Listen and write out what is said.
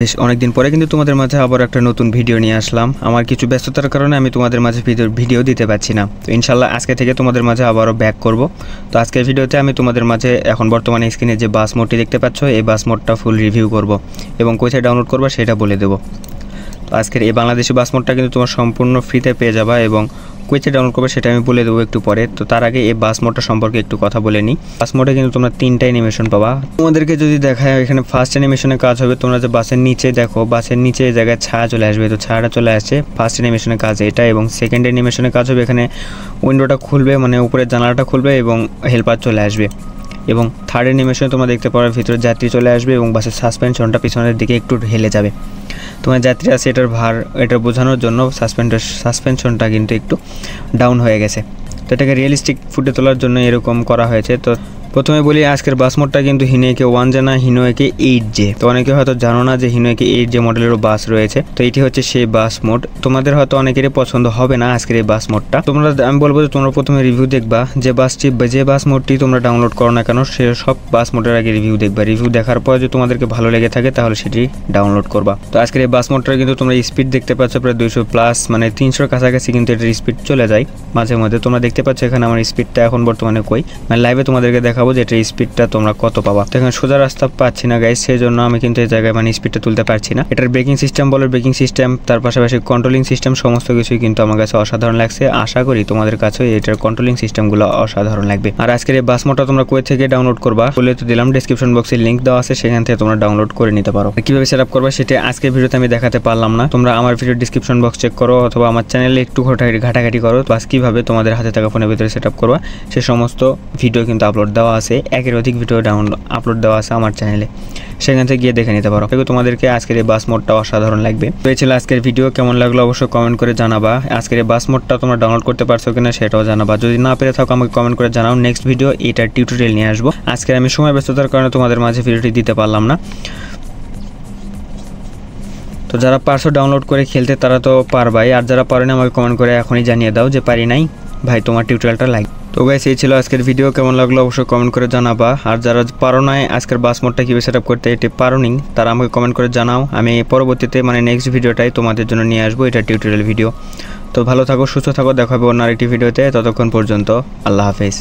বেশ অনেকদিন পরে কিন্তু তোমাদের মাঝে আবার একটা নতুন ভিডিও নিয়ে আসলাম। আমার কিছু ব্যস্ততার কারণে আমি তোমাদের মাঝে ভিডিও দিতে পারছি না। তো ইনশাল্লাহ আজকে থেকে তোমাদের মাঝে আবারও ব্যাক করব। তো আজকের ভিডিওতে আমি তোমাদের মাঝে এখন বর্তমানে স্ক্রিনে যে বাস মোডটি দেখতে পাচ্ছ, এই বাস মোডটা ফুল রিভিউ করব এবং কোথায় ডাউনলোড করবা সেটা বলে দেবো। তো আজকের এই বাংলাদেশি বাস মোডটা কিন্তু তোমার সম্পূর্ণ ফ্রিতে পেয়ে যাবা এবং কোথায় ডাউনলোড করবে সেটা আমি বলে দেবো একটু পরে। তো তার আগে এই বাস মোডটা সম্পর্কে একটু কথা বলে নিই। বাস মোডে কিন্তু তোমরা তিনটা অ্যানিমেশন পাবা। তোমাদেরকে যদি দেখায় এখানে ফার্স্ট অ্যানিমেশনের কাজ হবে, তোমরা যে বাসের নিচে দেখো, বাসের নিচে এই জায়গায় ছায়া চলে আসবে, তো ছায়াটা চলে আসছে ফার্স্ট অ্যানিমেশনের কাজ এটা। এবং সেকেন্ড অ্যানিমেশনের কাজ হবে এখানে উইন্ডোটা খুলবে, মানে উপরের জানালাটা খুলবে এবং হেল্পার চলে আসবে। এবং থার্ড অ্যানিমেশনে তোমরা দেখতে পারো ভিতরে যাত্রী চলে আসবে এবং বাসের সাসপেনশনটা পিছনের দিকে একটু হেলে যাবে। তোমার যাত্রী আছে এটার ভার, এটা বোঝানোর জন্য সাসপেনশনটা কিন্তু একটু ডাউন হয়ে গেছে। তো এটাকে রিয়েলিস্টিক ফুটে তোলার জন্য এরকম করা হয়েছে। তো প্রথমে বলি আজকের বাস মোডটা কিন্তু হিনোয়েকে 1J না, হিনোয়েকে 8J। তো অনেকে হয়তো জানো না যে হিনোয়েকে 8J মডেলেরও বাস রয়েছে। তো এটি হচ্ছে সেই বাস মোড। তোমাদের হয়তো অনেকেরই পছন্দ হবে না আজকের এই বাস মোডটা। আমি বলবো যে তোমরা প্রথমে রিভিউ দেখবা, যে বাস মোডটি তোমরা ডাউনলোড করো না কেন সে সব বাস মোডের আগে রিভিউ দেখবা। রিভিউ দেখার পর যদি তোমাদেরকে ভালো লেগে থাকে তাহলে সেটি ডাউনলোড করবা। তো আজকের এই বাস মোডটা কিন্তু তোমরা স্পিড দেখতে পাচ্ছ প্রায় 200+ মানে 300-র কাছাকাছি কিন্তু এটার স্পিড চলে যায় মাঝে মধ্যে। তোমরা দেখতে পাচ্ছ এখানে আমার স্পিডটা এখন বর্তমানে কই, মানে লাইভে তোমাদেরকে দেখাবো যে এটার স্পিডটা তোমরা কত পাবা। তো এখানে সোজা রাস্তা পাচ্ছি না গাইস, সেই জন্য আমি কিন্তু এই জায়গায় মানে স্পিডটা তুলতে পারছি না। এটার ব্রেকিং সিস্টেম বলো, ব্রেকিং সিস্টেম তার পাশাপাশি কন্ট্রোলিং সিস্টেম সমস্ত কিছুই কিন্তু আমার কাছে অসাধারণ লাগছে। আশা করি তোমাদের কাছেও এটার কন্ট্রোলিং সিস্টেমগুলো অসাধারণ লাগবে। আর আজকের এই বাস মোডটা তোমরা কোথা থেকে ডাউনলোড করবা বলে তো দিলাম, ডেসক্রিপশন বক্সে লিংক দেওয়া আছে, সেখান থেকে তোমরা ডাউনলোড করে নিতে পারো। কিভাবে সেটআপ করবা সেটা আজকের ভিডিওতে আমি দেখাতে পারলাম না। তোমরা আমার ভিডিও ডেসক্রিপশন বক্স চেক করো অথবা আমার চ্যানেলে একটু ঘাটাঘাটি করো, বাস কিভাবে তোমাদের হাতে থাকা ফোনের ভিতরে সেটআপ করবা সে সমস্ত ভিডিও কিন্তু আপলোড দেওয়া আছে। একের অধিক ভিডিও আপলোড দেওয়া আছে আমার চ্যানেলে, সেখান থেকে গিয়ে দেখে নিতে পারো। তোমাদেরকে আজকের এই বাস মোডটা অসাধারণ লাগবে। তো এই ছিল আজকের ভিডিও, কেমন লাগলো অবশ্যই কমেন্ট করে জানাবা। আজকের এই বাস মোডটা তোমরা ডাউনলোড করতে পারছো কিনা সেটাও জানাবা। যদি না পেরে থাকো আমাকে কমেন্ট করে জানাও, নেক্সট ভিডিও এটার টিউটোরিয়াল নিয়ে আসবো। আজকে আমি সময় ব্যস্ততার কারণে তোমাদের মাঝে ভিডিওটি দিতে পারলাম না। তো যারা পারছো ডাউনলোড করে খেলতে তারা তো পারবাই, আর যারা পারেনি আমাকে কমেন্ট করে এখনই জানিয়ে দাও যে পারি নাই ভাই, তোমার টিউটোরিয়ালটা লাইক। তো গাইস এই ছিল আজকের ভিডিও, কেমন লাগলো অবশ্যই কমেন্ট করে জানাবা। আর যারা পারো নাই আজকের বাস মোডটা কীভাবে সেটআপ করতে এটি পারোনি তারা আমাকে কমেন্ট করে জানাও। আমি পরবর্তীতে মানে নেক্সট ভিডিওটাই তোমাদের জন্য নিয়ে আসবো, এটা টিউটোরিয়াল ভিডিও। তো ভালো থাকো, সুস্থ থাকো, দেখা হবে অন্য আরেকটি ভিডিওতে। ততক্ষণ পর্যন্ত আল্লাহ হাফেজ।